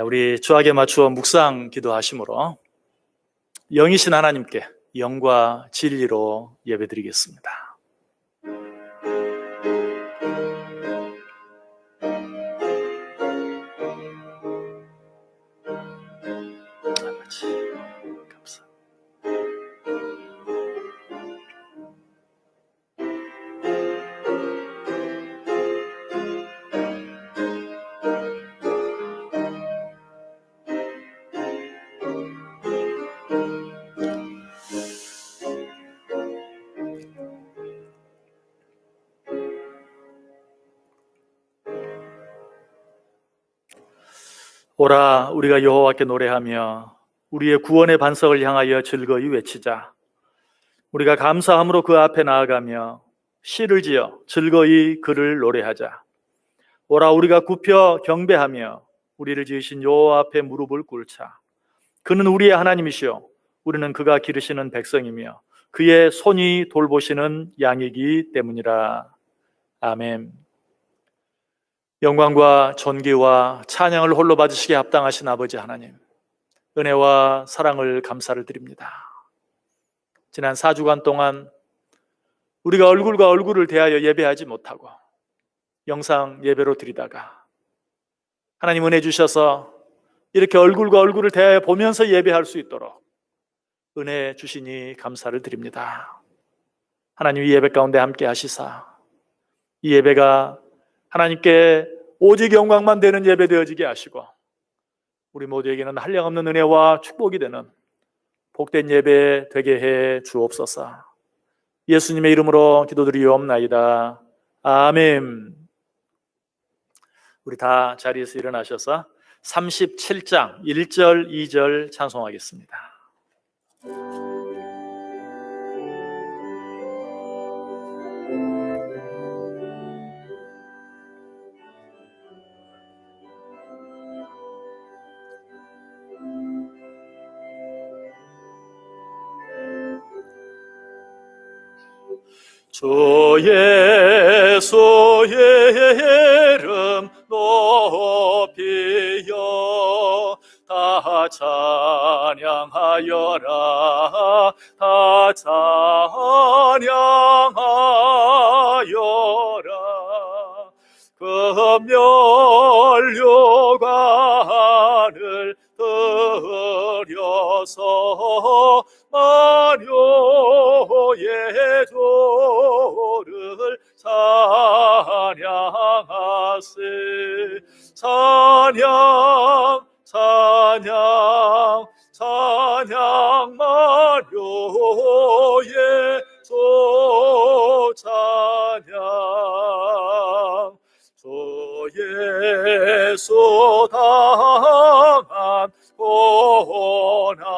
우리 주학에 맞추어 묵상 기도하심으로 영이신 하나님께 영과 진리로 예배드리겠습니다. 아버지, 감사합니다. 오라 우리가 여호와께 노래하며 우리의 구원의 반석을 향하여 즐거이 외치자. 우리가 감사함으로 그 앞에 나아가며 시를 지어 즐거이 그를 노래하자. 오라 우리가 굽혀 경배하며 우리를 지으신 여호와 앞에 무릎을 꿇자. 그는 우리의 하나님이시요 우리는 그가 기르시는 백성이며 그의 손이 돌보시는 양이기 때문이라. 아멘. 영광과 존귀와 찬양을 홀로 받으시기에 합당하신 아버지 하나님, 은혜와 사랑을 감사를 드립니다. 지난 4주간 동안 우리가 얼굴과 얼굴을 대하여 예배하지 못하고 영상 예배로 드리다가 하나님 은혜 주셔서 이렇게 얼굴과 얼굴을 대하여 보면서 예배할 수 있도록 은혜 주시니 감사를 드립니다. 하나님 이 예배 가운데 함께 하시사 이 예배가 하나님께 오직 영광만 되는 예배 되어지게 하시고 우리 모두에게는 한량없는 은혜와 축복이 되는 복된 예배 되게 해 주옵소서. 예수님의 이름으로 기도드리옵나이다. 아멘. 우리 다 자리에서 일어나셔서 37장 1절 2절 찬송하겠습니다. 주 예수의 이름 높이여 다 찬양하여라. 다 찬양하여라. 그 면류가 하늘 들여서 마녀의 조를 찬양하세. 찬양 찬양 찬양 마녀의 조 찬양. 주 예수 당한 고난을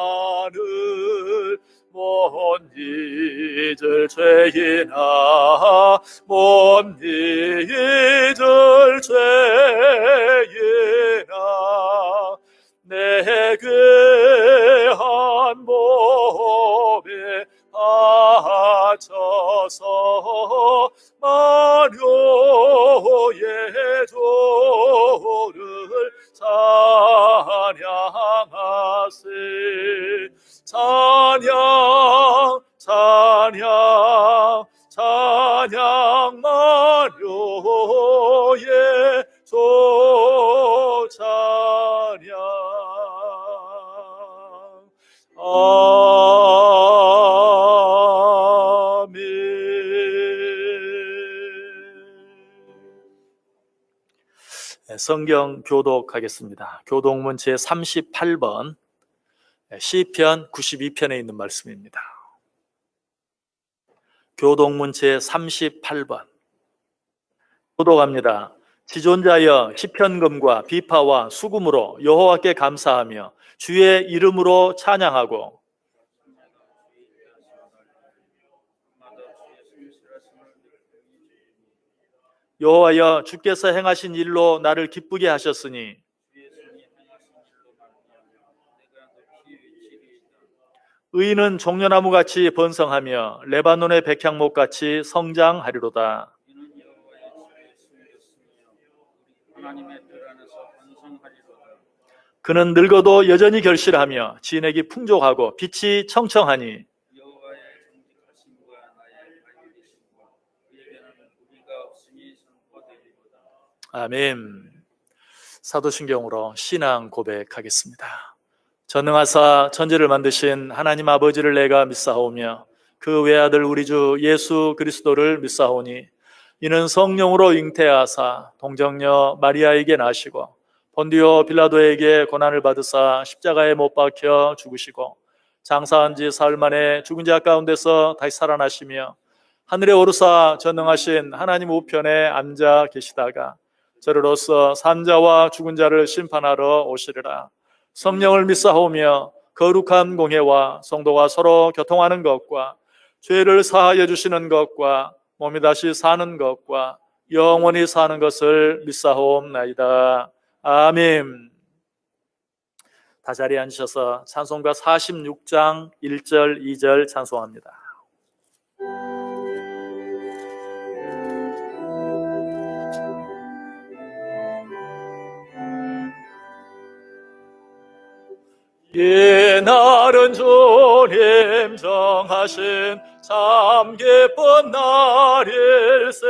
못 잊을 죄이나 못 잊을 죄이나 내 귀한 몸에 바쳐서 마녀의 조를 찬양하세. 찬양 찬양 찬양 마녀의 조 찬양. 아멘. 성경 교독하겠습니다. 교독문 제38번 시편 92편에 있는 말씀입니다. 교독문 제38번 교독합니다. 지존자여 시편금과 비파와 수금으로 여호와께 감사하며 주의 이름으로 찬양하고 여호와여 주께서 행하신 일로 나를 기쁘게 하셨으니 의인은 종려나무같이 번성하며 레바논의 백향목같이 성장하리로다. 그는 늙어도 여전히 결실하며 진액이 풍족하고 빛이 청청하니 여호와의 정직하심과 나의 자유이심과 그에게는 무리가 없음이 선포되리로다. 아멘. 사도신경으로 신앙 고백하겠습니다. 전능하사 천지를 만드신 하나님 아버지를 내가 믿사오며 그 외아들 우리 주 예수 그리스도를 믿사오니 이는 성령으로 잉태하사 동정녀 마리아에게 나시고 본디오 빌라도에게 고난을 받으사 십자가에 못 박혀 죽으시고 장사한 지 사흘 만에 죽은 자 가운데서 다시 살아나시며 하늘에 오르사 전능하신 하나님 우편에 앉아 계시다가 저로서 산자와 죽은 자를 심판하러 오시리라. 성령을 믿사오며 거룩한 공회와 성도가 서로 교통하는 것과 죄를 사하여 주시는 것과 몸이 다시 사는 것과 영원히 사는 것을 믿사옵나이다. 아멘. 다 자리에 앉으셔서 찬송가 46장 1절 2절 찬송합니다. 이날은 주님 정하신 참 기쁜 날일세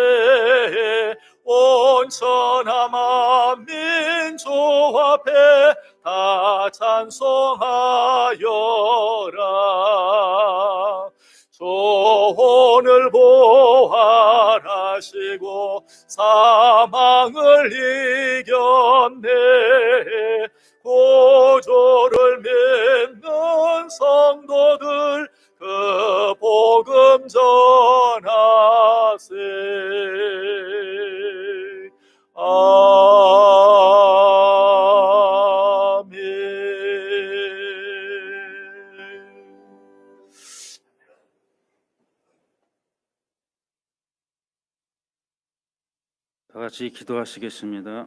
온 천하 만민 주 앞에 다 찬송하여라. 주 오늘 부활하시고 사망을 이겼네. 구주를 믿는 성도들 그 복음 전하세. 아멘. 다 같이 기도하시겠습니다.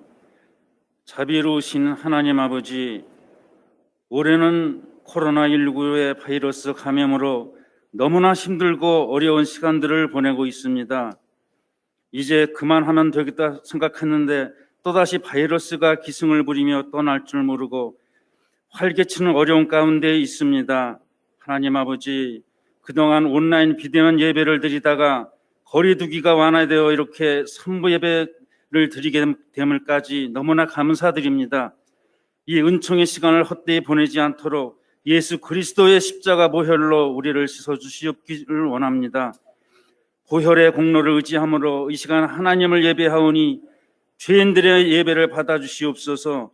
자비로우신 하나님 아버지, 올해는 코로나19의 바이러스 감염으로 너무나 힘들고 어려운 시간들을 보내고 있습니다. 이제 그만하면 되겠다 생각했는데 또다시 바이러스가 기승을 부리며 떠날 줄 모르고 활개치는 어려운 가운데 있습니다. 하나님 아버지, 그동안 온라인 비대면 예배를 드리다가 거리두기가 완화되어 이렇게 선부 예배를 드리게 됨을까지 너무나 감사드립니다. 이 은총의 시간을 헛되이 보내지 않도록 예수 그리스도의 십자가 보혈로 우리를 씻어주시옵기를 원합니다. 보혈의 공로를 의지함으로 이 시간 하나님을 예배하오니 죄인들의 예배를 받아주시옵소서.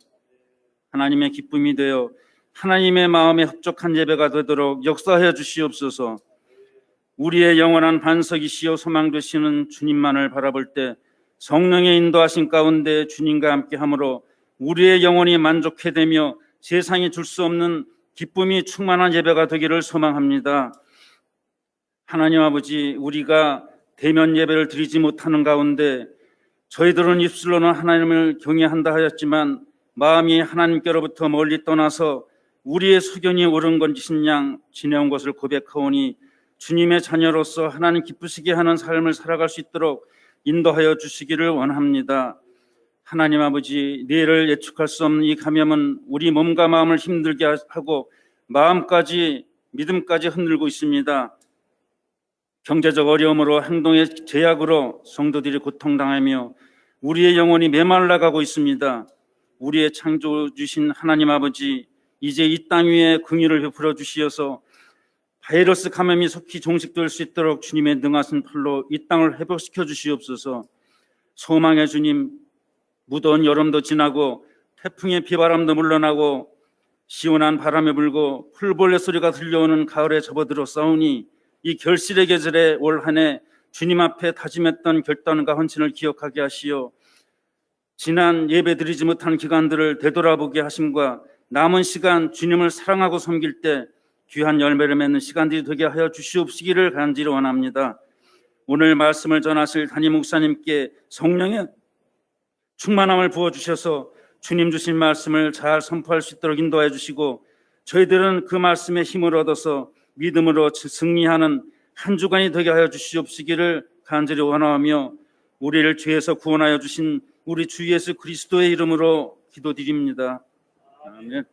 하나님의 기쁨이 되어 하나님의 마음에 합족한 예배가 되도록 역사하여 주시옵소서. 우리의 영원한 반석이시여 소망 되시는 주님만을 바라볼 때 성령의 인도하신 가운데 주님과 함께함으로 우리의 영혼이 만족해 되며 세상이 줄 수 없는 기쁨이 충만한 예배가 되기를 소망합니다. 하나님 아버지, 우리가 대면 예배를 드리지 못하는 가운데 저희들은 입술로는 하나님을 경외한다 하였지만 마음이 하나님께로부터 멀리 떠나서 우리의 소견이 옳은 것이신 양 지내온 것을 고백하오니 주님의 자녀로서 하나님 기쁘시게 하는 삶을 살아갈 수 있도록 인도하여 주시기를 원합니다. 하나님 아버지, 내일을 예측할 수 없는 이 감염은 우리 몸과 마음을 힘들게 하고 마음까지 믿음까지 흔들고 있습니다. 경제적 어려움으로 행동의 제약으로 성도들이 고통당하며 우리의 영혼이 메말라가고 있습니다. 우리의 창조 주신 하나님 아버지, 이제 이 땅 위에 긍휼을 베풀어 주시어서 바이러스 감염이 속히 종식될 수 있도록 주님의 능하신 팔로 이 땅을 회복시켜 주시옵소서. 소망의 주님, 무더운 여름도 지나고 태풍의 비바람도 물러나고 시원한 바람이 불고 풀벌레 소리가 들려오는 가을에 접어들었사오니 이 결실의 계절에 올 한 해 주님 앞에 다짐했던 결단과 헌신을 기억하게 하시어 지난 예배드리지 못한 기간들을 되돌아보게 하심과 남은 시간 주님을 사랑하고 섬길 때 귀한 열매를 맺는 시간들이 되게 하여 주시옵시기를 간절히 원합니다. 오늘 말씀을 전하실 담임 목사님께 성령의 충만함을 부어주셔서 주님 주신 말씀을 잘 선포할 수 있도록 인도해 주시고 저희들은 그 말씀에 힘을 얻어서 믿음으로 승리하는 한 주간이 되게 하여 주시옵시기를 간절히 원하며 우리를 죄에서 구원하여 주신 우리 주 예수 그리스도의 이름으로 기도드립니다. 아멘.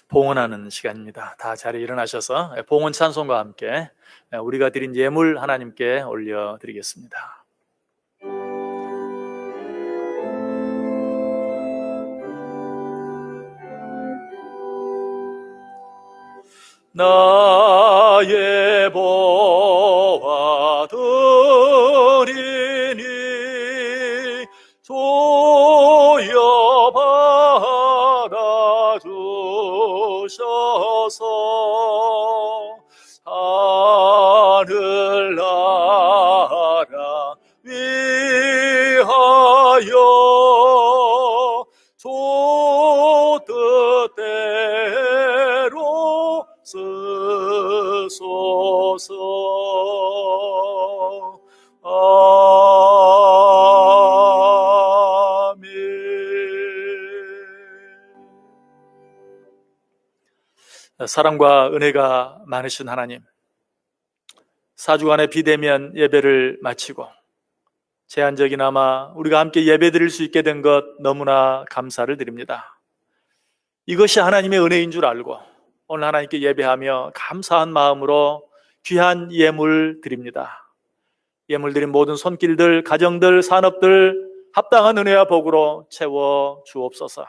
봉헌하는 시간입니다. 다 자리에 일어나셔서 봉헌 찬송과 함께 우리가 드린 예물 하나님께 올려드리겠습니다. 나의 보화 드리니 조여 받아주셔서 하늘나라 위하여 주 뜻대로 쓰소서. 아멘. 사랑과 은혜가 많으신 하나님, 4주간의 비대면 예배를 마치고 제한적이나마 우리가 함께 예배드릴 수 있게 된 것 너무나 감사를 드립니다. 이것이 하나님의 은혜인 줄 알고 오늘 하나님께 예배하며 감사한 마음으로 귀한 예물 드립니다. 예물 드린 모든 손길들, 가정들, 산업들 합당한 은혜와 복으로 채워 주옵소서.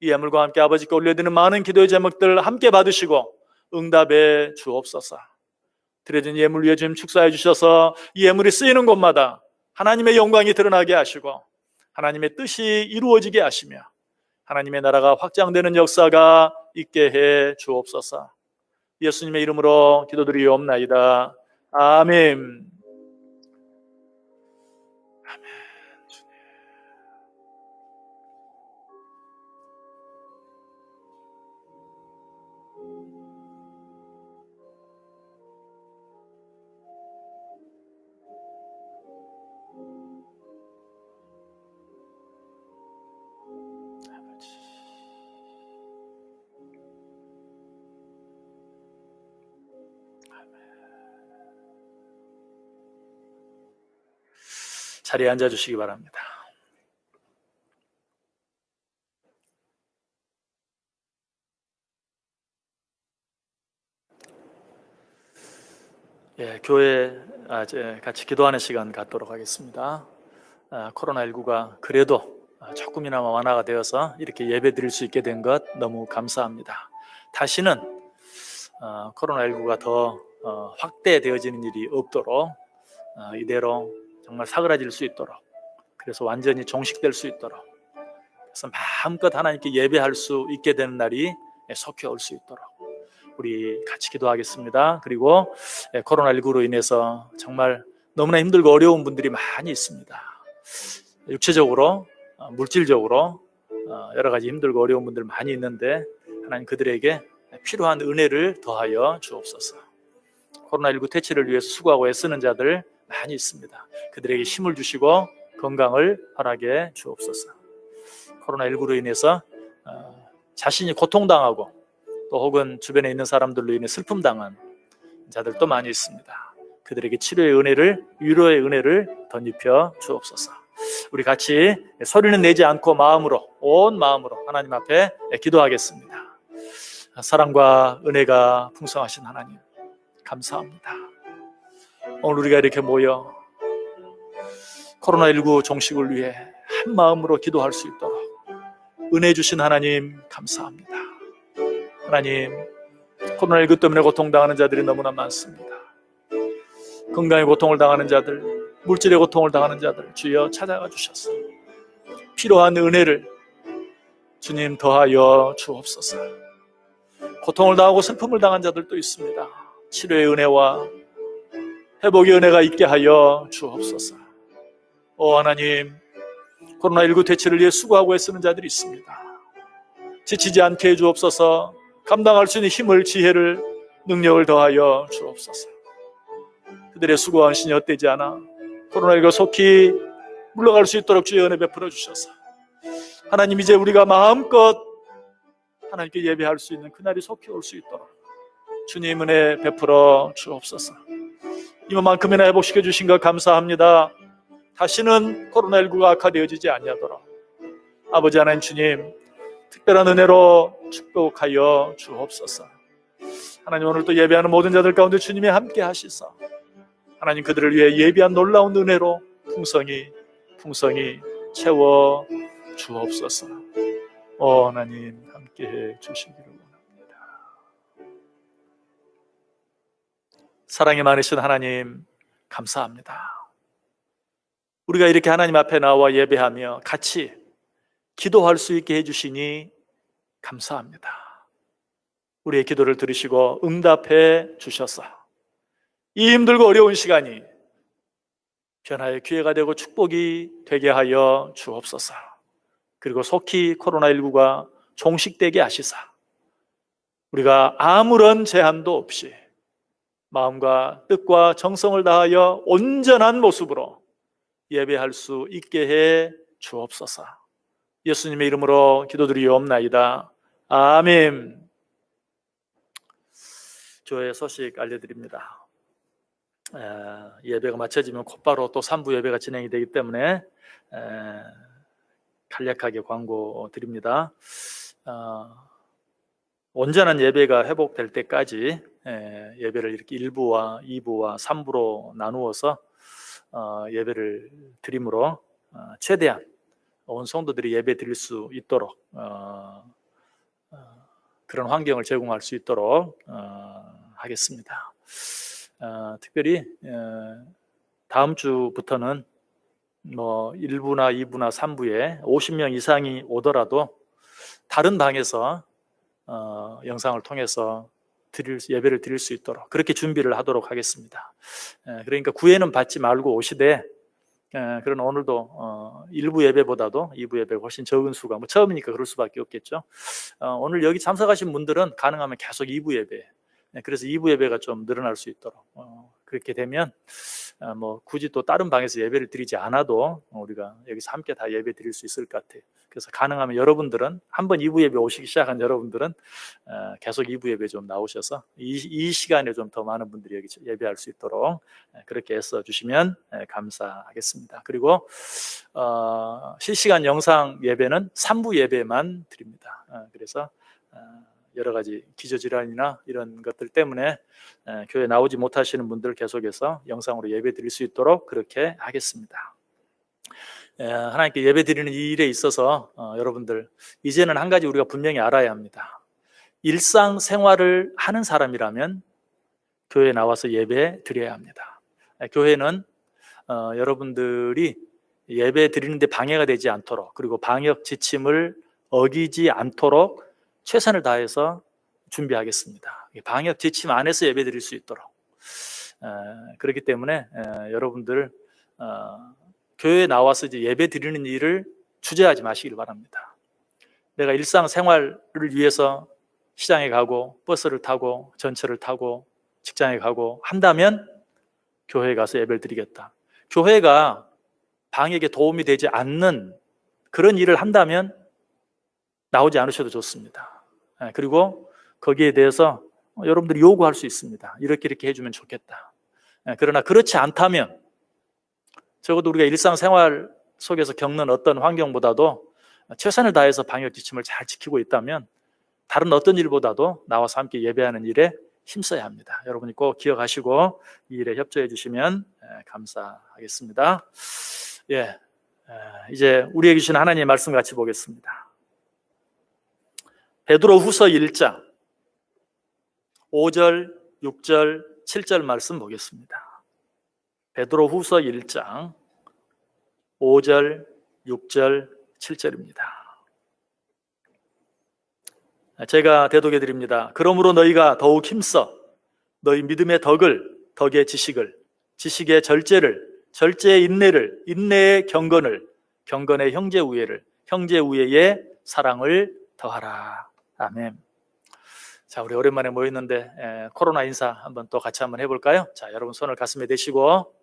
이 예물과 함께 아버지께 올려드리는 많은 기도의 제목들 함께 받으시고 응답해 주옵소서. 드려진 예물 위에 주님 축사해 주셔서 이 예물이 쓰이는 곳마다 하나님의 영광이 드러나게 하시고 하나님의 뜻이 이루어지게 하시며 하나님의 나라가 확장되는 역사가 있게 해 주옵소서. 예수님의 이름으로 기도드리옵나이다. 아멘. 아멘. 주님. 자리에 앉아주시기 바랍니다. 교회 같이 기도하는 시간 갖도록 하겠습니다. 코로나19가 그래도 조금이나마 완화가 되어서 이렇게 예배 드릴 수 있게 된 것 너무 감사합니다. 다시는 코로나19가 더 확대되어지는 일이 없도록 이대로 정말 사그라질 수 있도록, 그래서 완전히 종식될 수 있도록, 그래서 마음껏 하나님께 예배할 수 있게 되는 날이 속히 올 수 있도록 우리 같이 기도하겠습니다. 그리고 코로나19로 인해서 정말 너무나 힘들고 어려운 분들이 많이 있습니다. 육체적으로, 물질적으로 여러 가지 힘들고 어려운 분들 많이 있는데 하나님 그들에게 필요한 은혜를 더하여 주옵소서. 코로나19 퇴치를 위해서 수고하고 애쓰는 자들 많이 있습니다. 그들에게 힘을 주시고 건강을 허락해 주옵소서. 코로나19로 인해서 자신이 고통당하고 또 혹은 주변에 있는 사람들로 인해 슬픔당한 자들도 많이 있습니다. 그들에게 치료의 은혜를, 위로의 은혜를 덧입혀 주옵소서. 우리 같이 소리는 내지 않고 마음으로, 온 마음으로 하나님 앞에 기도하겠습니다. 사랑과 은혜가 풍성하신 하나님, 감사합니다. 오늘 우리가 이렇게 모여 코로나19 종식을 위해 한 마음으로 기도할 수 있도록 은혜 주신 하나님 감사합니다. 하나님, 코로나19 때문에 고통당하는 자들이 너무나 많습니다. 건강의 고통을 당하는 자들, 물질의 고통을 당하는 자들 주여 찾아가 주셔서 필요한 은혜를 주님 더하여 주옵소서. 고통을 당하고 슬픔을 당한 자들도 있습니다. 치료의 은혜와 회복의 은혜가 있게 하여 주옵소서. 하나님, 코로나19 대처를 위해 수고하고 애쓰는 자들이 있습니다. 지치지 않게 해주옵소서. 감당할 수 있는 힘을, 지혜를, 능력을 더하여 주옵소서. 그들의 수고와 헌신이 헛되지 않아 코로나19가 속히 물러갈 수 있도록 주의 은혜 베풀어 주셔서 하나님, 이제 우리가 마음껏 하나님께 예배할 수 있는 그날이 속히 올 수 있도록 주님 은혜 베풀어 주옵소서. 이만큼이나 회복시켜 주신 것 감사합니다. 다시는 코로나19가 악화되어지지 아니하도록 아버지 하나님, 주님 특별한 은혜로 축복하여 주옵소서. 하나님, 오늘 또 예배하는 모든 자들 가운데 주님이 함께 하시사 하나님, 그들을 위해 예비한 놀라운 은혜로 풍성히 채워 주옵소서. 하나님, 함께해 주시기를 원합니다. 사랑이 많으신 하나님, 감사합니다. 우리가 이렇게 하나님 앞에 나와 예배하며 같이 기도할 수 있게 해주시니 감사합니다. 우리의 기도를 들으시고 응답해 주셔서 이 힘들고 어려운 시간이 변화의 기회가 되고 축복이 되게 하여 주옵소서. 그리고 속히 코로나19가 종식되게 하시사 우리가 아무런 제한도 없이 마음과 뜻과 정성을 다하여 온전한 모습으로 예배할 수 있게 해 주옵소서. 예수님의 이름으로 기도드리옵나이다. 아멘. 교회 소식 알려드립니다. 예배가 마쳐지면 곧바로 또 3부 예배가 진행이 되기 때문에 간략하게 광고 드립니다. 온전한 예배가 회복될 때까지 예배를 이렇게 1부와 2부와 3부로 나누어서 예배를 드림으로 최대한 온 성도들이 예배 드릴 수 있도록 그런 환경을 제공할 수 있도록 하겠습니다. 특별히 다음 주부터는 1부나 2부나 3부에 50명 이상이 오더라도 다른 방에서 영상을 통해서 예배를 드릴 수 있도록 그렇게 준비를 하도록 하겠습니다. 그러니까 구애는 받지 말고 오시되, 그런 오늘도 1부 예배보다도 2부 예배가 훨씬 적은 수가, 처음이니까 그럴 수밖에 없겠죠. 오늘 여기 참석하신 분들은 가능하면 계속 2부 예배, 그래서 2부 예배가 좀 늘어날 수 있도록 그렇게 되면 굳이 또 다른 방에서 예배를 드리지 않아도 우리가 여기서 함께 다 예배 드릴 수 있을 것 같아요. 그래서 가능하면 여러분들은 한번 2부 예배 오시기 시작한 여러분들은 계속 2부 예배 좀 나오셔서 이 시간에 좀 더 많은 분들이 여기 예배할 수 있도록 그렇게 애써 주시면 감사하겠습니다. 그리고 실시간 영상 예배는 3부 예배만 드립니다. 그래서 여러 가지 기저질환이나 이런 것들 때문에 교회 나오지 못하시는 분들 계속해서 영상으로 예배 드릴 수 있도록 그렇게 하겠습니다. 하나님께 예배 드리는 이 일에 있어서 여러분들 이제는 한 가지 우리가 분명히 알아야 합니다. 일상생활을 하는 사람이라면 교회에 나와서 예배 드려야 합니다. 교회는 여러분들이 예배 드리는데 방해가 되지 않도록, 그리고 방역 지침을 어기지 않도록 최선을 다해서 준비하겠습니다. 방역 지침 안에서 예배 드릴 수 있도록. 그렇기 때문에 여러분들 교회에 나와서 이제 예배 드리는 일을 주저하지 마시길 바랍니다. 내가 일상생활을 위해서 시장에 가고 버스를 타고 전철을 타고 직장에 가고 한다면 교회에 가서 예배를 드리겠다. 교회가 방역에 도움이 되지 않는 그런 일을 한다면 나오지 않으셔도 좋습니다. 그리고 거기에 대해서 여러분들이 요구할 수 있습니다. 이렇게 해주면 좋겠다. 그러나 그렇지 않다면 적어도 우리가 일상생활 속에서 겪는 어떤 환경보다도 최선을 다해서 방역 지침을 잘 지키고 있다면 다른 어떤 일보다도 나와서 함께 예배하는 일에 힘써야 합니다. 여러분이 꼭 기억하시고 이 일에 협조해 주시면 감사하겠습니다. 이제 우리에게 주신 하나님의 말씀 같이 보겠습니다. 베드로후서 1장 5절, 6절, 7절 말씀 보겠습니다. 베드로후서 1장 5절, 6절, 7절입니다. 제가 대독해 드립니다. 그러므로 너희가 더욱 힘써 너희 믿음의 덕을, 덕의 지식을, 지식의 절제를, 절제의 인내를, 인내의 경건을, 경건의 형제 우애를, 형제 우애의 사랑을 더하라. 아멘. 자, 우리 오랜만에 모였는데 코로나 인사 한번 또 같이 한번 해볼까요? 자, 여러분 손을 가슴에 대시고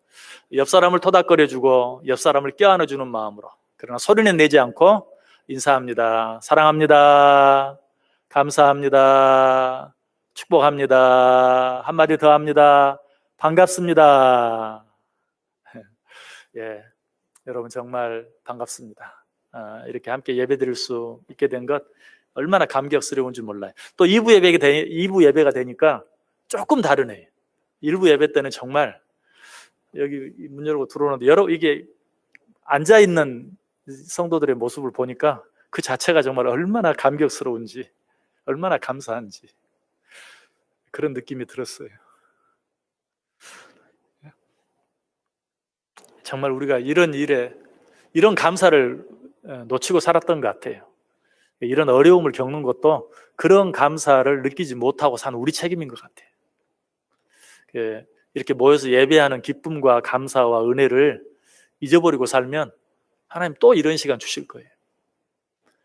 옆 사람을 토닥거려주고 옆 사람을 껴안아주는 마음으로, 그러나 소리는 내지 않고 인사합니다. 사랑합니다. 감사합니다. 축복합니다. 한마디 더 합니다. 반갑습니다. 예, 여러분 정말 반갑습니다. 이렇게 함께 예배 드릴 수 있게 된 것 얼마나 감격스러운지 몰라요. 또 2부 예배가 되니까 조금 다르네요. 1부 예배 때는 정말 여기 문 열고 들어오는데 이게 앉아있는 성도들의 모습을 보니까 그 자체가 정말 얼마나 감격스러운지, 얼마나 감사한지 그런 느낌이 들었어요. 정말 우리가 이런 일에 이런 감사를 놓치고 살았던 것 같아요. 이런 어려움을 겪는 것도 그런 감사를 느끼지 못하고 산 우리 책임인 것 같아요. 이렇게 모여서 예배하는 기쁨과 감사와 은혜를 잊어버리고 살면 하나님 또 이런 시간 주실 거예요.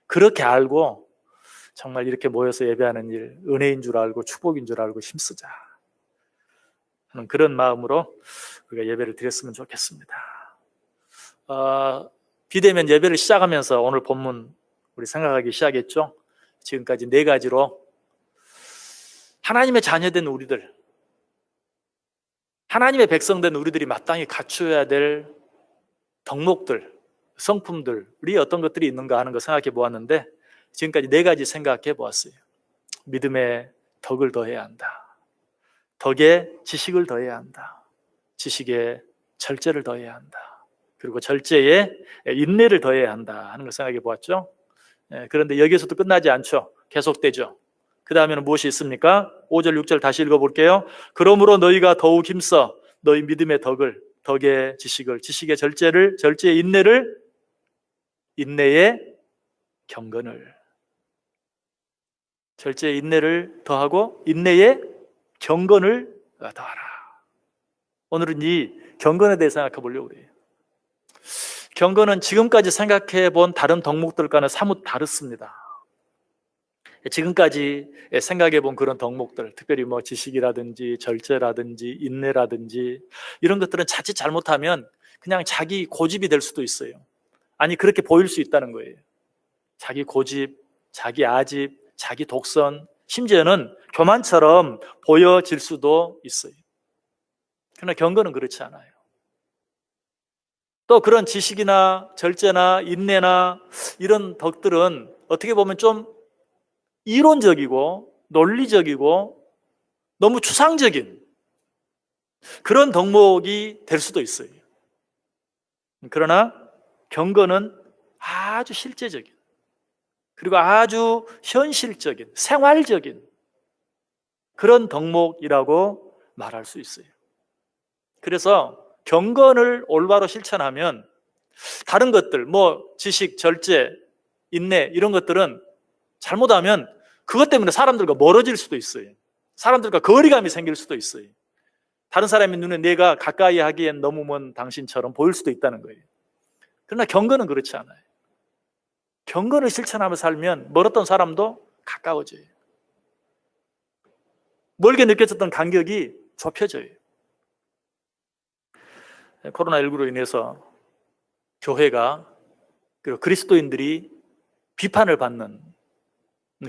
그렇게 알고 정말 이렇게 모여서 예배하는 일 은혜인 줄 알고 축복인 줄 알고 힘쓰자 하는 그런 마음으로 우리가 예배를 드렸으면 좋겠습니다. 비대면 예배를 시작하면서 오늘 본문 우리 생각하기 시작했죠. 지금까지 4가지로 하나님의 자녀된 우리들, 하나님의 백성된 우리들이 마땅히 갖추어야 될 덕목들, 성품들이 어떤 것들이 있는가 하는 거 생각해 보았는데, 지금까지 4가지 생각해 보았어요. 믿음의 덕을 더해야 한다. 덕에 지식을 더해야 한다. 지식에 절제를 더해야 한다. 그리고 절제에 인내를 더해야 한다 하는 걸 생각해 보았죠. 그런데 여기에서도 끝나지 않죠. 계속되죠. 그 다음에는 무엇이 있습니까? 5절 6절 다시 읽어볼게요. 그러므로 너희가 더욱 힘써 너희 믿음의 덕을, 덕의 지식을, 지식의 절제를, 절제의 인내를, 인내의 경건을, 절제의 인내를 더하고 인내의 경건을 더하라. 오늘은 이 경건에 대해 생각해 보려고 그래요. 경건은 지금까지 생각해 본 다른 덕목들과는 사뭇 다릅니다. 지금까지 생각해 본 그런 덕목들, 특별히 뭐 지식이라든지 절제라든지 인내라든지 이런 것들은 자칫 잘못하면 그냥 자기 고집이 될 수도 있어요. 아니, 그렇게 보일 수 있다는 거예요. 자기 고집, 자기 아집, 자기 독선, 심지어는 교만처럼 보여질 수도 있어요. 그러나 경건은 그렇지 않아요. 또 그런 지식이나 절제나 인내나 이런 덕들은 어떻게 보면 좀 이론적이고 논리적이고 너무 추상적인 그런 덕목이 될 수도 있어요. 그러나 경건은 아주 실제적인, 그리고 아주 현실적인, 생활적인 그런 덕목이라고 말할 수 있어요. 그래서 경건을 올바로 실천하면 다른 것들, 뭐 지식, 절제, 인내 이런 것들은 잘못하면 그것 때문에 사람들과 멀어질 수도 있어요. 사람들과 거리감이 생길 수도 있어요. 다른 사람의 눈에 내가 가까이 하기엔 너무 먼 당신처럼 보일 수도 있다는 거예요. 그러나 경건은 그렇지 않아요. 경건을 실천하며 살면 멀었던 사람도 가까워져요. 멀게 느껴졌던 간격이 좁혀져요. 코로나19로 인해서 교회가, 그리고 그리스도인들이 비판을 받는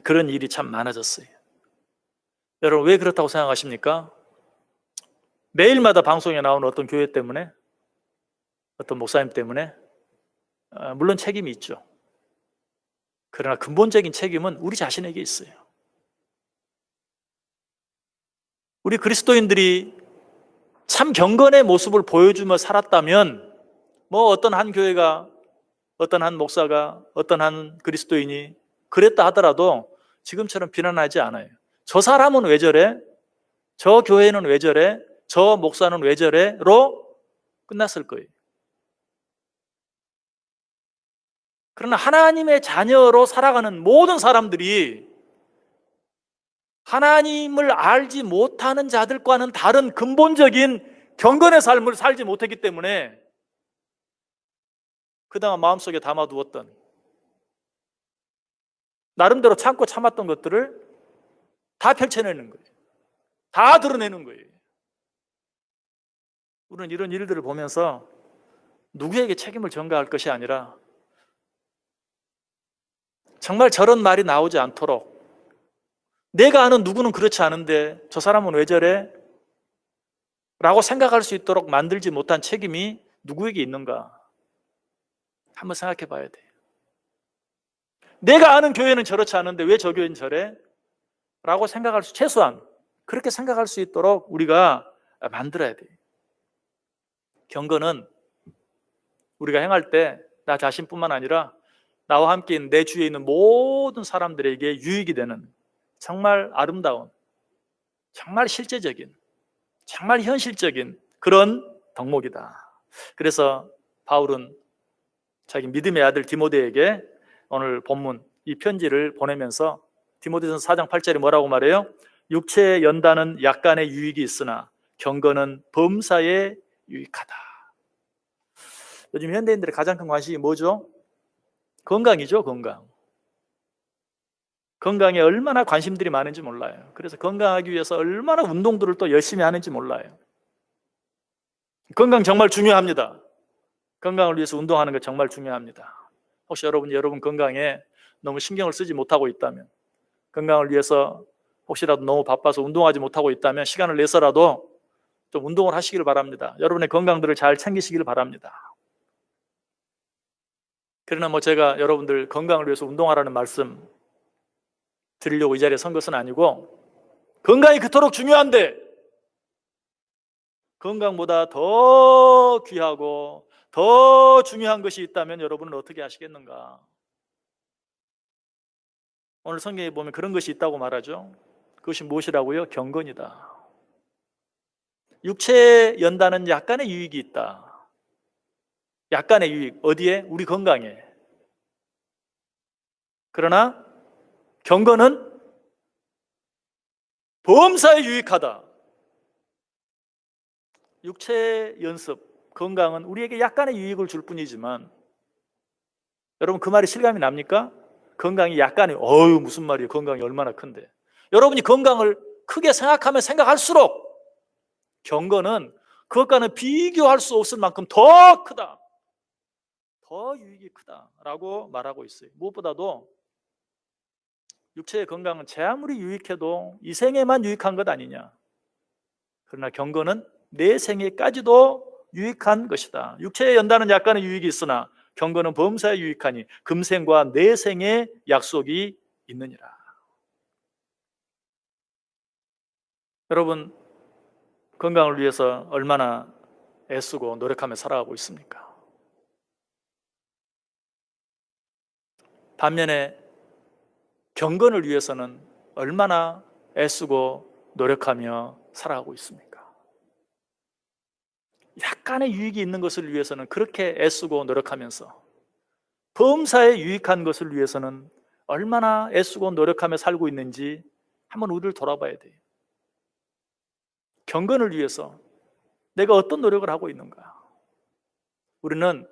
그런 일이 참 많아졌어요. 여러분, 왜 그렇다고 생각하십니까? 매일마다 방송에 나오는 어떤 교회 때문에, 어떤 목사님 때문에 물론 책임이 있죠. 그러나 근본적인 책임은 우리 자신에게 있어요. 우리 그리스도인들이 참 경건의 모습을 보여주며 살았다면 뭐 어떤 한 교회가, 어떤 한 목사가, 어떤 한 그리스도인이 그랬다 하더라도 지금처럼 비난하지 않아요. 저 사람은 왜 저래? 저 교회는 왜 저래? 저 목사는 왜 저래? 로 끝났을 거예요. 그러나 하나님의 자녀로 살아가는 모든 사람들이 하나님을 알지 못하는 자들과는 다른 근본적인 경건의 삶을 살지 못했기 때문에 그동안 마음속에 담아두었던, 나름대로 참고 참았던 것들을 다 펼쳐내는 거예요. 다 드러내는 거예요. 우리는 이런 일들을 보면서 누구에게 책임을 전가할 것이 아니라 정말 저런 말이 나오지 않도록, 내가 아는 누구는 그렇지 않은데 저 사람은 왜 저래? 라고 생각할 수 있도록 만들지 못한 책임이 누구에게 있는가? 한번 생각해 봐야 돼요. 내가 아는 교회는 저렇지 않은데 왜 저 교회는 저래? 라고 생각할 수, 최소한 그렇게 생각할 수 있도록 우리가 만들어야 돼요. 경건은 우리가 행할 때 나 자신뿐만 아니라 나와 함께 있는 내 주위에 있는 모든 사람들에게 유익이 되는 정말 아름다운, 정말 실제적인, 정말 현실적인 그런 덕목이다. 그래서 바울은 자기 믿음의 아들 디모데에게 오늘 본문 이 편지를 보내면서 디모데전서 4장 8절에 뭐라고 말해요? 육체의 연단은 약간의 유익이 있으나 경건은 범사에 유익하다. 요즘 현대인들의 가장 큰 관심이 뭐죠? 건강이죠, 건강. 건강에 얼마나 관심들이 많은지 몰라요. 그래서 건강하기 위해서 얼마나 운동들을 또 열심히 하는지 몰라요. 건강 정말 중요합니다. 건강을 위해서 운동하는 거 정말 중요합니다. 혹시 여러분이 여러분 건강에 너무 신경을 쓰지 못하고 있다면, 건강을 위해서 혹시라도 너무 바빠서 운동하지 못하고 있다면 시간을 내서라도 좀 운동을 하시길 바랍니다. 여러분의 건강들을 잘 챙기시길 바랍니다. 그러나 제가 여러분들 건강을 위해서 운동하라는 말씀 드리려고 이 자리에 선 것은 아니고, 건강이 그토록 중요한데 건강보다 더 귀하고 더 중요한 것이 있다면 여러분은 어떻게 하시겠는가? 오늘 성경에 보면 그런 것이 있다고 말하죠. 그것이 무엇이라고요? 경건이다. 육체에 연다는 약간의 유익이 있다. 약간의 유익, 어디에? 우리 건강에. 그러나 경건은 범사에 유익하다. 육체 연습, 건강은 우리에게 약간의 유익을 줄 뿐이지만, 여러분 그 말이 실감이 납니까? 건강이 약간의, 무슨 말이에요? 건강이 얼마나 큰데. 여러분이 건강을 크게 생각하면 생각할수록 경건은 그것과는 비교할 수 없을 만큼 더 크다, 더 유익이 크다라고 말하고 있어요. 무엇보다도 육체의 건강은 제 아무리 유익해도 이 생에만 유익한 것 아니냐. 그러나 경건은 내 생에까지도 유익한 것이다. 육체에 연다는 약간의 유익이 있으나 경건은 범사에 유익하니 금생과 내생의 약속이 있느니라. 여러분, 건강을 위해서 얼마나 애쓰고 노력하며 살아가고 있습니까? 반면에 경건을 위해서는 얼마나 애쓰고 노력하며 살아가고 있습니까? 약간의 유익이 있는 것을 위해서는 그렇게 애쓰고 노력하면서 범사에 유익한 것을 위해서는 얼마나 애쓰고 노력하며 살고 있는지 한번 우리를 돌아봐야 돼요. 경건을 위해서 내가 어떤 노력을 하고 있는가? 우리는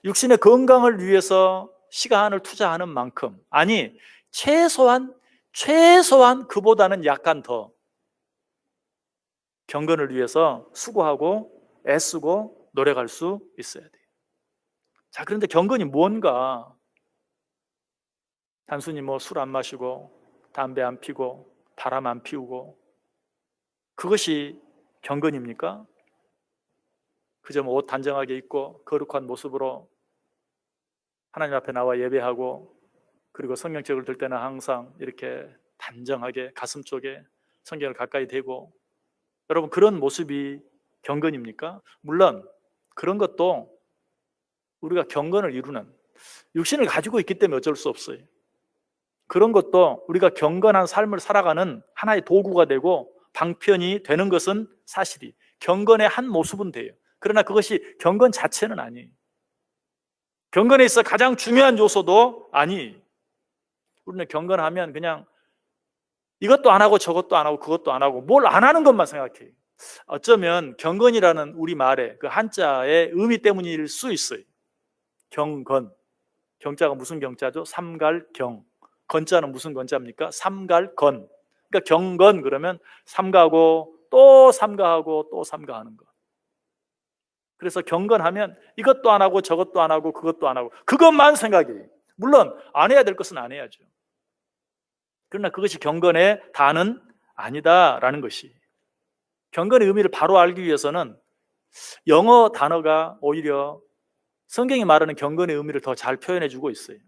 육신의 건강을 위해서 시간을 투자하는 만큼, 아니 최소한 그보다는 약간 더 경건을 위해서 수고하고 애쓰고 노력할 수 있어야 돼요. 자, 그런데 경건이 뭔가? 단순히 술 안 마시고 담배 안 피고 바람 안 피우고 그것이 경건입니까? 그저 옷 단정하게 입고 거룩한 모습으로 하나님 앞에 나와 예배하고, 그리고 성경책을 들 때는 항상 이렇게 단정하게 가슴 쪽에 성경을 가까이 대고, 여러분 그런 모습이 경건입니까? 물론 그런 것도 우리가 경건을 이루는, 육신을 가지고 있기 때문에 어쩔 수 없어요. 그런 것도 우리가 경건한 삶을 살아가는 하나의 도구가 되고 방편이 되는 것은 사실이, 경건의 한 모습은 돼요. 그러나 그것이 경건 자체는 아니에요. 경건에 있어 가장 중요한 요소도 아니. 우리는 경건하면 그냥 이것도 안 하고 저것도 안 하고 그것도 안 하고 뭘 안 하는 것만 생각해요. 어쩌면 경건이라는 우리 말의 그 한자의 의미 때문일 수 있어요. 경건. 경자가 무슨 경자죠? 삼갈경. 건자는 무슨 건자입니까? 삼갈건. 그러니까 경건 그러면 삼가고 또 삼가하고 또 삼가하는 것. 그래서 경건하면 이것도 안 하고 저것도 안 하고 그것도 안 하고 그것만 생각이. 물론 안 해야 될 것은 안 해야죠. 그러나 그것이 경건의 다는 아니다라는 것이. 경건의 의미를 바로 알기 위해서는 영어 단어가 오히려 성경이 말하는 경건의 의미를 더 잘 표현해 주고 있어요.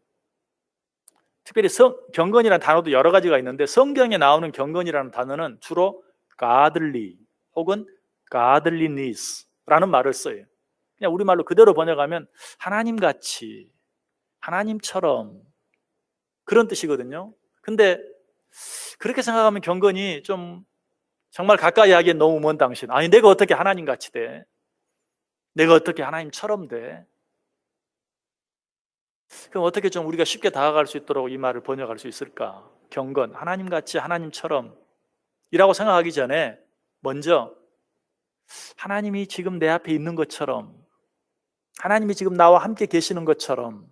특별히 경건이라는 단어도 여러 가지가 있는데 성경에 나오는 경건이라는 단어는 주로 godly 혹은 godliness라는 말을 써요. 그냥 우리말로 그대로 번역하면 하나님같이, 하나님처럼 그런 뜻이거든요. 근데 그렇게 생각하면 경건이 좀 정말 가까이 하기엔 너무 먼 당신. 아니 내가 어떻게 하나님같이 돼? 내가 어떻게 하나님처럼 돼? 그럼 어떻게 좀 우리가 쉽게 다가갈 수 있도록 이 말을 번역할 수 있을까? 경건, 하나님같이 하나님처럼 이라고 생각하기 전에 먼저 하나님이 지금 내 앞에 있는 것처럼, 하나님이 지금 나와 함께 계시는 것처럼,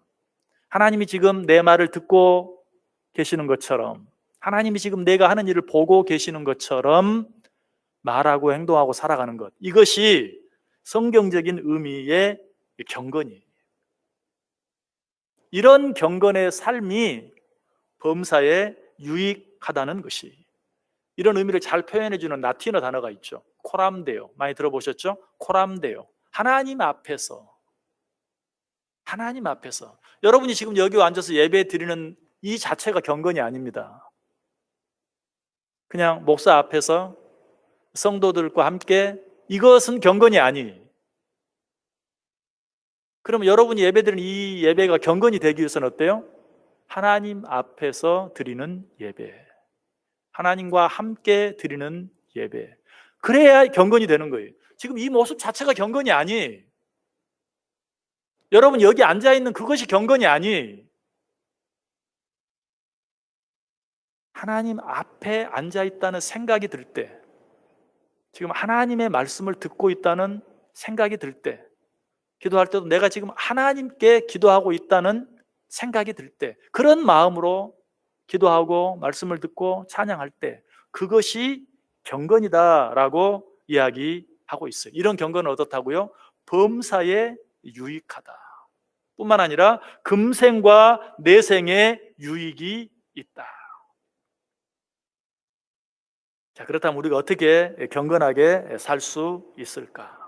하나님이 지금 내 말을 듣고 계시는 것처럼, 하나님이 지금 내가 하는 일을 보고 계시는 것처럼 말하고 행동하고 살아가는 것. 이것이 성경적인 의미의 경건이에요. 이런 경건의 삶이 범사에 유익하다는 것이, 이런 의미를 잘 표현해주는 라틴어 단어가 있죠. 코람데오. 많이 들어보셨죠? 코람데오. 하나님 앞에서. 하나님 앞에서. 여러분이 지금 여기 앉아서 예배 드리는 이 자체가 경건이 아닙니다. 그냥 목사 앞에서 성도들과 함께, 이것은 경건이 아니. 그러면 여러분이 예배 드리는 이 예배가 경건이 되기 위해서는 어때요? 하나님 앞에서 드리는 예배. 하나님과 함께 드리는 예배. 그래야 경건이 되는 거예요. 지금 이 모습 자체가 경건이 아니. 여러분 여기 앉아있는 그것이 경건이 아니. 하나님 앞에 앉아있다는 생각이 들 때, 지금 하나님의 말씀을 듣고 있다는 생각이 들 때, 기도할 때도 내가 지금 하나님께 기도하고 있다는 생각이 들 때, 그런 마음으로 기도하고 말씀을 듣고 찬양할 때 그것이 경건이다라고 이야기하고 있어요. 이런 경건은 어떻다고요? 범사에 유익하다 뿐만 아니라 금생과 내생에 유익이 있다. 자, 그렇다면 우리가 어떻게 경건하게 살 수 있을까?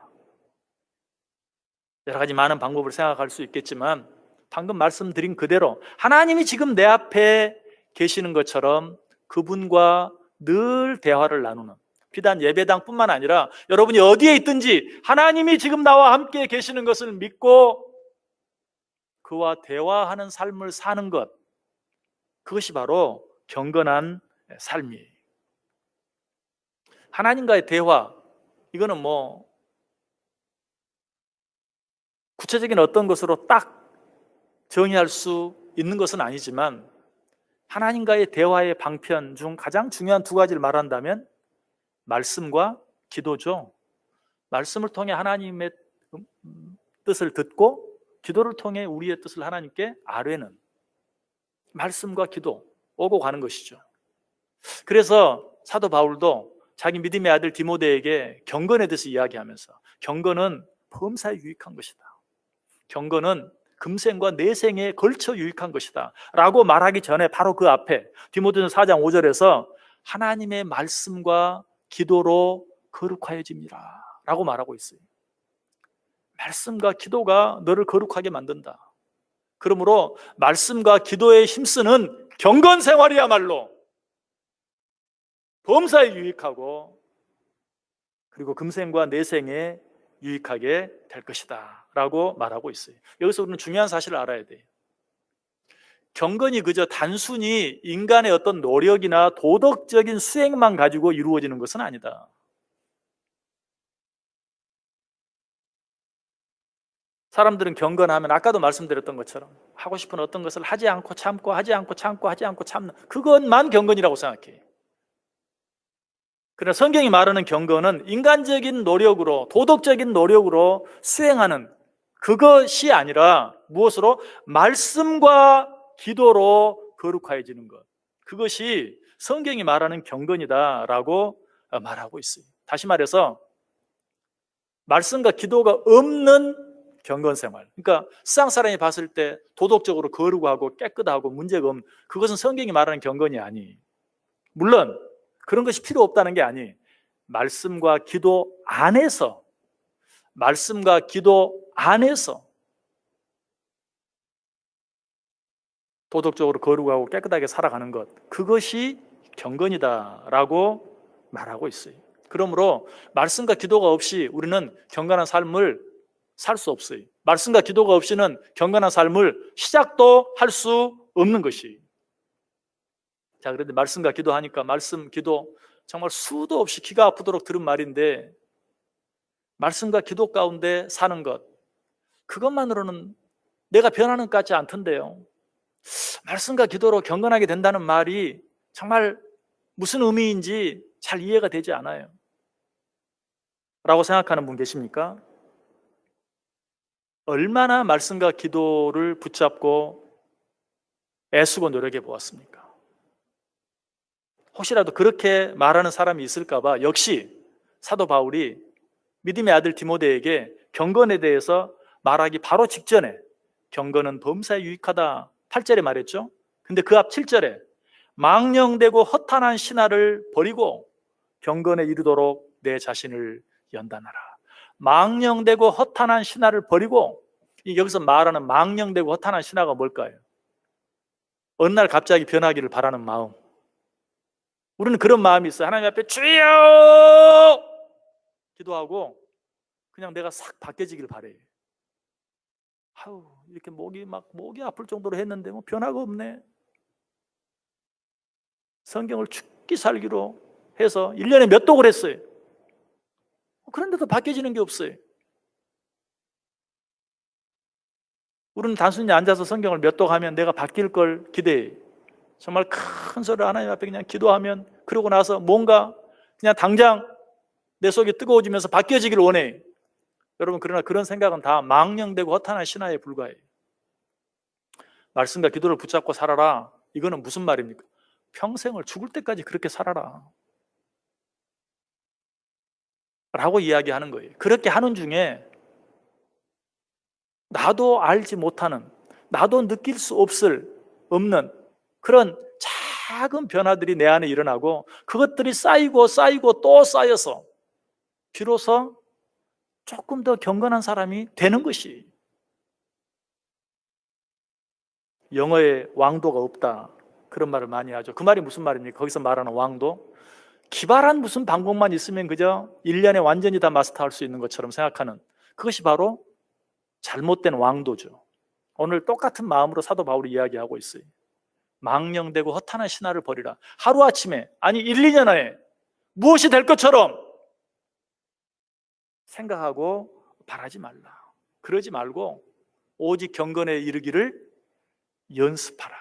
여러 가지 많은 방법을 생각할 수 있겠지만 방금 말씀드린 그대로 하나님이 지금 내 앞에 계시는 것처럼 그분과 늘 대화를 나누는, 비단 예배당뿐만 아니라 여러분이 어디에 있든지 하나님이 지금 나와 함께 계시는 것을 믿고 그와 대화하는 삶을 사는 것, 그것이 바로 경건한 삶이에요. 하나님과의 대화, 이거는 뭐 구체적인 어떤 것으로 딱 정의할 수 있는 것은 아니지만 하나님과의 대화의 방편 중 가장 중요한 두 가지를 말한다면 말씀과 기도죠. 말씀을 통해 하나님의 뜻을 듣고 기도를 통해 우리의 뜻을 하나님께 아뢰는, 말씀과 기도, 오고 가는 것이죠. 그래서 사도 바울도 자기 믿음의 아들 디모데에게 경건에 대해서 이야기하면서 경건은 범사에 유익한 것이다. 경건은 금생과 내생에 걸쳐 유익한 것이다 라고 말하기 전에 바로 그 앞에 디모데전서 4장 5절에서 하나님의 말씀과 기도로 거룩하여집니다 라고 말하고 있어요. 말씀과 기도가 너를 거룩하게 만든다. 그러므로 말씀과 기도에 힘쓰는 경건 생활이야말로 범사에 유익하고 그리고 금생과 내생에 유익하게 될 것이다 라고 말하고 있어요. 여기서 우리는 중요한 사실을 알아야 돼요. 경건이 그저 단순히 인간의 어떤 노력이나 도덕적인 수행만 가지고 이루어지는 것은 아니다. 사람들은 경건하면 아까도 말씀드렸던 것처럼 하고 싶은 어떤 것을 하지 않고 참고 하지 않고 참고 하지 않고 참는, 그것만 경건이라고 생각해요. 그러나 성경이 말하는 경건은 인간적인 노력으로, 도덕적인 노력으로 수행하는 그것이 아니라 무엇으로? 말씀과 기도로 거룩해지는 것. 그것이 성경이 말하는 경건이다라고 말하고 있어요. 다시 말해서 말씀과 기도가 없는 경건 생활. 그러니까 세상 사람이 봤을 때 도덕적으로 거룩하고 깨끗하고 문제가 없는, 그것은 성경이 말하는 경건이 아니. 물론 그런 것이 필요 없다는 게 아니. 말씀과 기도 안에서 도덕적으로 거룩하고 깨끗하게 살아가는 것, 그것이 경건이다라고 말하고 있어요. 그러므로 말씀과 기도가 없이 우리는 경건한 삶을 살 수 없어요. 말씀과 기도가 없이는 경건한 삶을 시작도 할 수 없는 것이. 자, 그런데 말씀과 기도하니까 말씀, 기도 정말 수도 없이 귀가 아프도록 들은 말인데, 말씀과 기도 가운데 사는 것, 그것만으로는 내가 변하는 것 같지 않던데요. 말씀과 기도로 경건하게 된다는 말이 정말 무슨 의미인지 잘 이해가 되지 않아요. 라고 생각하는 분 계십니까? 얼마나 말씀과 기도를 붙잡고 애쓰고 노력해 보았습니까? 혹시라도 그렇게 말하는 사람이 있을까 봐 역시 사도 바울이 믿음의 아들 디모데에게 경건에 대해서 말하기 바로 직전에 경건은 범사에 유익하다 8절에 말했죠. 근데 그 앞 7절에 망령되고 허탄한 신화를 버리고 경건에 이르도록 내 자신을 연단하라. 망령되고 허탄한 신화를 버리고, 여기서 말하는 망령되고 허탄한 신화가 뭘까요? 어느 날 갑자기 변하기를 바라는 마음. 우리는 그런 마음이 있어요. 하나님 앞에 주여 기도하고 그냥 내가 싹 바뀌어지길 바래요. 아우, 이렇게 목이 아플 정도로 했는데 뭐 변화가 없네. 성경을 죽기 살기로 해서 1년에 몇 독을 했어요. 그런데도 바뀌어지는 게 없어요. 우리는 단순히 앉아서 성경을 몇 독 하면 내가 바뀔 걸 기대해. 정말 큰 소리로 하나님 앞에 그냥 기도하면, 그러고 나서 뭔가 그냥 당장 내 속이 뜨거워지면서 바뀌어지기를 원해. 여러분, 그러나 그런 생각은 다 망령되고 허탄한 신화에 불과해요. 말씀과 기도를 붙잡고 살아라. 이거는 무슨 말입니까? 평생을 죽을 때까지 그렇게 살아라 라고 이야기하는 거예요. 그렇게 하는 중에 나도 알지 못하는, 나도 느낄 수 없는 그런 작은 변화들이 내 안에 일어나고, 그것들이 쌓이고 또 쌓여서 비로소 조금 더 경건한 사람이 되는 것이. 영어에 왕도가 없다, 그런 말을 많이 하죠. 그 말이 무슨 말입니까? 거기서 말하는 왕도, 기발한 무슨 방법만 있으면 그저 1년에 완전히 다 마스터할 수 있는 것처럼 생각하는, 그것이 바로 잘못된 왕도죠. 오늘 똑같은 마음으로 사도 바울이 이야기하고 있어요. 망령되고 허탄한 신화를 버리라. 하루아침에, 아니 1, 2년 안에 무엇이 될 것처럼 생각하고 바라지 말라. 그러지 말고 오직 경건에 이르기를 연습하라.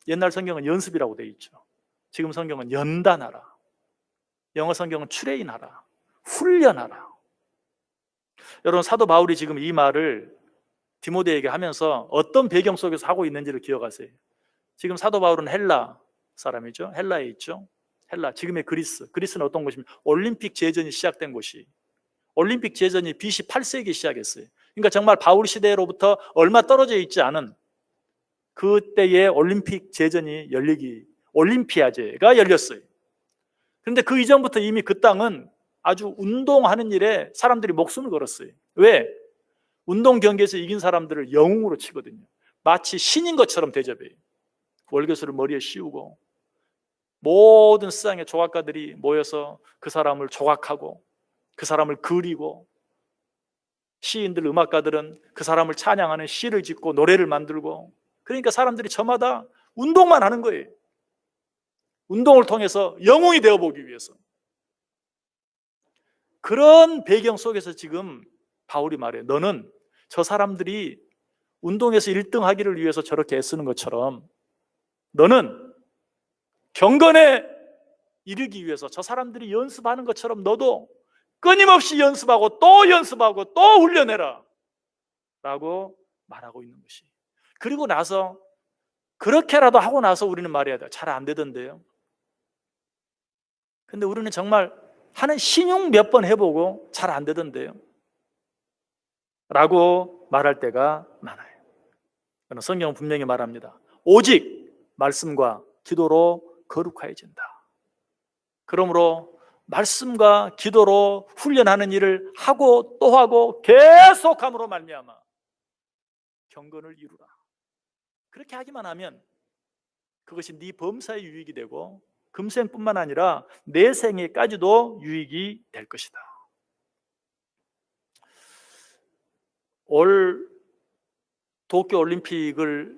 옛날 성경은 연습이라고 되어 있죠. 지금 성경은 연단하라. 영어 성경은 트레인하라, 훈련하라. 여러분, 사도 바울이 지금 이 말을 디모데에게 하면서 어떤 배경 속에서 하고 있는지를 기억하세요. 지금 사도 바울은 헬라 사람이죠. 헬라에 있죠. 헬라, 지금의 그리스는 어떤 곳입니까? 올림픽 제전이 시작된 곳이, 올림픽 제전이 BC 8세기에 시작했어요. 그러니까 정말 바울 시대로부터 얼마 떨어져 있지 않은 그때의 올림픽 제전이 올림피아제가 열렸어요. 그런데 그 이전부터 이미 그 땅은 아주 운동하는 일에 사람들이 목숨을 걸었어요. 왜? 운동 경기에서 이긴 사람들을 영웅으로 치거든요. 마치 신인 것처럼 대접해요. 월교수를 머리에 씌우고 모든 세상의 조각가들이 모여서 그 사람을 조각하고 그 사람을 그리고, 시인들, 음악가들은 그 사람을 찬양하는 시를 짓고 노래를 만들고, 그러니까 사람들이 저마다 운동만 하는 거예요. 운동을 통해서 영웅이 되어보기 위해서. 그런 배경 속에서 지금 바울이 말해요. 너는 저 사람들이 운동에서 1등 하기를 위해서 저렇게 애쓰는 것처럼 너는 경건에 이르기 위해서 저 사람들이 연습하는 것처럼 너도 끊임없이 연습하고 또 훈련해라 라고 말하고 있는 것이. 그리고 나서 그렇게라도 하고 나서 우리는 말해야 돼요. 잘 안 되던데요. 근데 우리는 정말 하는 신용 몇 번 해보고 잘 안 되던데요 라고 말할 때가 많아요. 그러나 성경은 분명히 말합니다. 오직 말씀과 기도로 거룩해진다. 그러므로 말씀과 기도로 훈련하는 일을 하고 또 하고 계속함으로 말미암아 경건을 이루라. 그렇게 하기만 하면 그것이 네 범사의 유익이 되고 금생뿐만 아니라 내 생에까지도 유익이 될 것이다. 올 도쿄올림픽을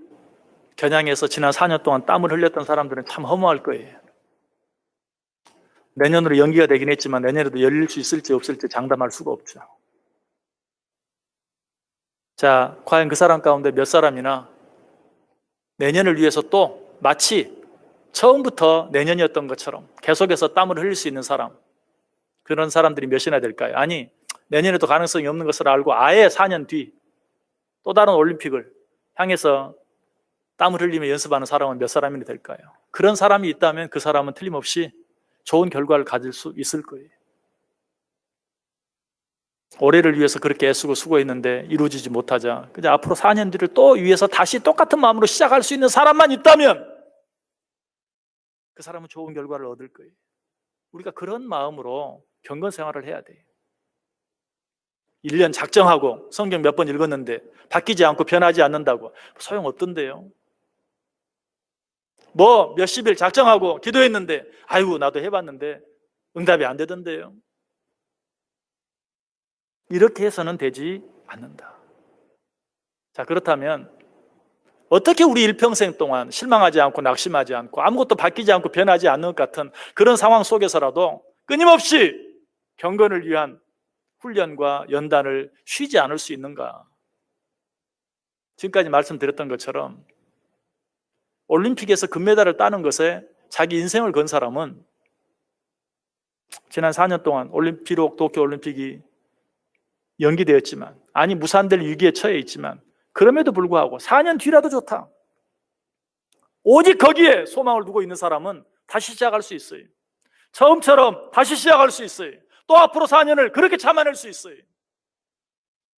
겨냥해서 지난 4년 동안 땀을 흘렸던 사람들은 참 허무할 거예요. 내년으로 연기가 되긴 했지만 내년에도 열릴 수 있을지 없을지 장담할 수가 없죠. 자, 과연 그 사람 가운데 몇 사람이나 내년을 위해서 또 마치 처음부터 내년이었던 것처럼 계속해서 땀을 흘릴 수 있는 사람, 그런 사람들이 몇이나 될까요? 아니, 내년에도 가능성이 없는 것을 알고 아예 4년 뒤 또 다른 올림픽을 향해서 땀을 흘리며 연습하는 사람은 몇 사람이나 될까요? 그런 사람이 있다면 그 사람은 틀림없이 좋은 결과를 가질 수 있을 거예요. 올해를 위해서 그렇게 애쓰고 수고했는데 이루어지지 못하자 그냥 앞으로 4년 뒤를 또 위해서 다시 똑같은 마음으로 시작할 수 있는 사람만 있다면 그 사람은 좋은 결과를 얻을 거예요. 우리가 그런 마음으로 경건 생활을 해야 돼요. 1년 작정하고 성경 몇 번 읽었는데 바뀌지 않고 변하지 않는다고 소용없던데요. 뭐 몇십 일 작정하고 기도했는데 아이고 나도 해봤는데 응답이 안 되던데요. 이렇게 해서는 되지 않는다. 자, 그렇다면 어떻게 우리 일평생 동안 실망하지 않고 낙심하지 않고 아무것도 바뀌지 않고 변하지 않는 것 같은 그런 상황 속에서라도 끊임없이 경건을 위한 훈련과 연단을 쉬지 않을 수 있는가? 지금까지 말씀드렸던 것처럼 올림픽에서 금메달을 따는 것에 자기 인생을 건 사람은 지난 4년 동안 비록 도쿄올림픽이 연기되었지만 아니 무산될 위기에 처해 있지만 그럼에도 불구하고 4년 뒤라도 좋다. 오직 거기에 소망을 두고 있는 사람은 다시 시작할 수 있어요. 처음처럼 다시 시작할 수 있어요. 또 앞으로 4년을 그렇게 참아낼 수 있어요.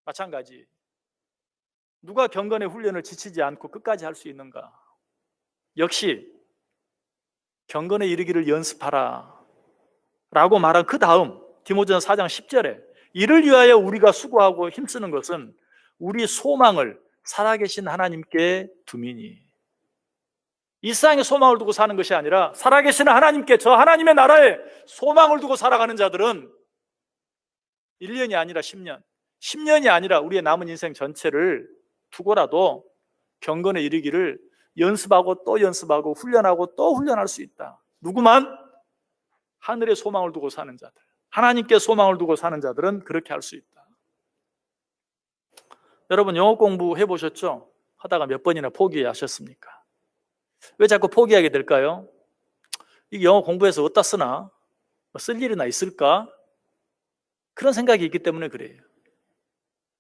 마찬가지. 누가 경건의 훈련을 지치지 않고 끝까지 할 수 있는가? 역시 경건에 이르기를 연습하라 라고 말한 그 다음 디모데전서 4장 10절에 이를 위하여 우리가 수고하고 힘쓰는 것은 우리 소망을 살아계신 하나님께 둠이니. 이 세상에 소망을 두고 사는 것이 아니라 살아계시는 하나님께, 저 하나님의 나라에 소망을 두고 살아가는 자들은 1년이 아니라 10년, 10년이 아니라 우리의 남은 인생 전체를 두고라도 경건에 이르기를 연습하고 또 연습하고 훈련하고 또 훈련할 수 있다. 누구만? 하늘에 소망을 두고 사는 자들, 하나님께 소망을 두고 사는 자들은 그렇게 할 수 있다. 여러분 영어 공부 해보셨죠? 하다가 몇 번이나 포기하셨습니까? 왜 자꾸 포기하게 될까요? 이 영어 공부해서 어디다 쓰나? 쓸 일이나 있을까? 그런 생각이 있기 때문에 그래요.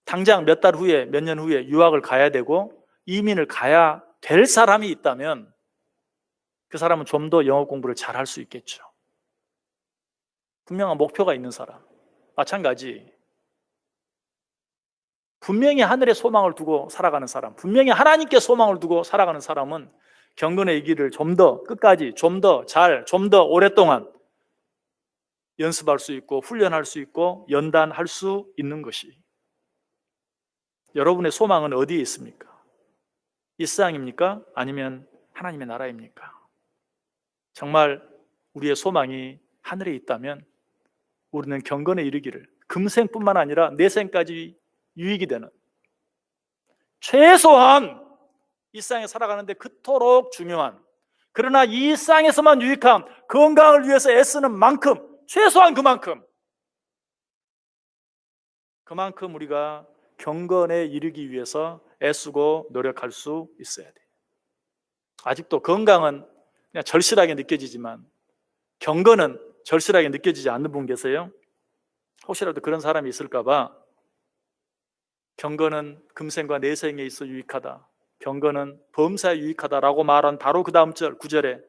당장 몇 달 후에, 몇 년 후에 유학을 가야 되고 이민을 가야 될 사람이 있다면 그 사람은 좀 더 영어 공부를 잘 할 수 있겠죠. 분명한 목표가 있는 사람, 마찬가지. 분명히 하늘에 소망을 두고 살아가는 사람, 분명히 하나님께 소망을 두고 살아가는 사람은 경건의 이 길을 좀 더 끝까지, 좀 더 잘, 좀 더 오랫동안 연습할 수 있고 훈련할 수 있고 연단할 수 있는 것이. 여러분의 소망은 어디에 있습니까? 이 세상입니까? 아니면 하나님의 나라입니까? 정말 우리의 소망이 하늘에 있다면 우리는 경건에 이르기를 금생뿐만 아니라 내생까지 유익이 되는, 최소한 이 세상에 살아가는데 그토록 중요한, 그러나 이 세상에서만 유익한 건강을 위해서 애쓰는 만큼, 최소한 그만큼 우리가 경건에 이르기 위해서 애쓰고 노력할 수 있어야 돼요. 아직도 건강은 그냥 절실하게 느껴지지만 경건은 절실하게 느껴지지 않는 분 계세요? 혹시라도 그런 사람이 있을까 봐 경건은 금생과 내생에 있어 유익하다, 경건은 범사에 유익하다라고 말한 바로 그 다음 절 9절에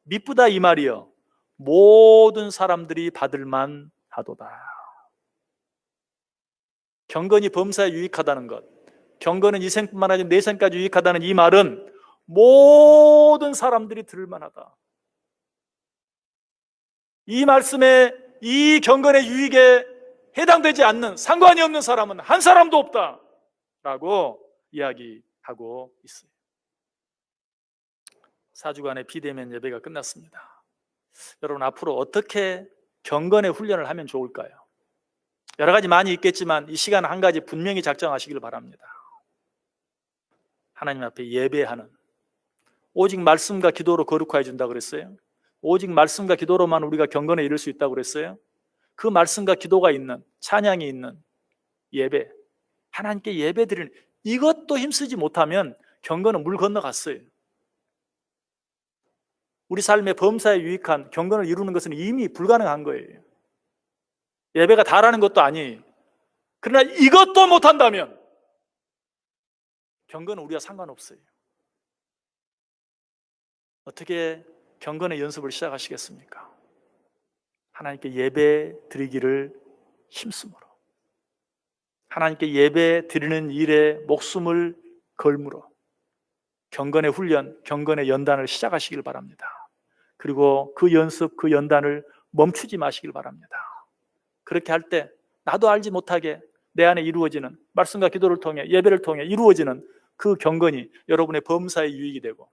미쁘다 이 말이여 모든 사람들이 받을만 하도다. 경건이 범사에 유익하다는 것, 경건은 이 생뿐만 아니라 내 생까지 유익하다는 이 말은 모든 사람들이 들을 만하다. 이 말씀에 이 경건의 유익에 해당되지 않는, 상관이 없는 사람은 한 사람도 없다 라고 이야기하고 있어요. 4주간의 비대면 예배가 끝났습니다. 여러분, 앞으로 어떻게 경건의 훈련을 하면 좋을까요? 여러 가지 많이 있겠지만 이 시간 한 가지 분명히 작정하시길 바랍니다. 하나님 앞에 예배하는, 오직 말씀과 기도로 거룩하여 준다 그랬어요. 오직 말씀과 기도로만 우리가 경건에 이를 수 있다고 그랬어요. 그 말씀과 기도가 있는, 찬양이 있는 예배, 하나님께 예배 드리는, 이것도 힘쓰지 못하면 경건은 물 건너갔어요. 우리 삶의 범사에 유익한 경건을 이루는 것은 이미 불가능한 거예요. 예배가 다라는 것도 아니에요. 그러나 이것도 못한다면 경건은 우리와 상관없어요. 어떻게 경건의 연습을 시작하시겠습니까? 하나님께 예배 드리기를 힘쓰므로, 하나님께 예배 드리는 일에 목숨을 걸므로 경건의 훈련, 경건의 연단을 시작하시길 바랍니다. 그리고 그 연습, 그 연단을 멈추지 마시길 바랍니다. 그렇게 할 때 나도 알지 못하게 내 안에 이루어지는, 말씀과 기도를 통해, 예배를 통해 이루어지는 그 경건이 여러분의 범사에 유익이 되고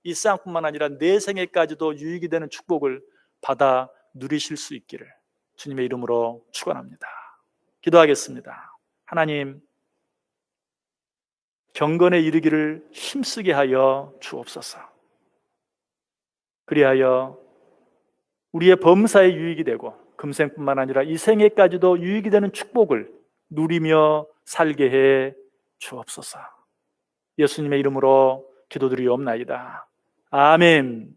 이 세상뿐만 아니라 내 생애까지도 유익이 되는 축복을 받아 누리실 수 있기를 주님의 이름으로 축원합니다. 기도하겠습니다. 하나님, 경건에 이르기를 힘쓰게 하여 주옵소서. 그리하여 우리의 범사에 유익이 되고 금생뿐만 아니라 이 생애까지도 유익이 되는 축복을 누리며 살게 해 주옵소서. 예수님의 이름으로 기도드리옵나이다. 아멘.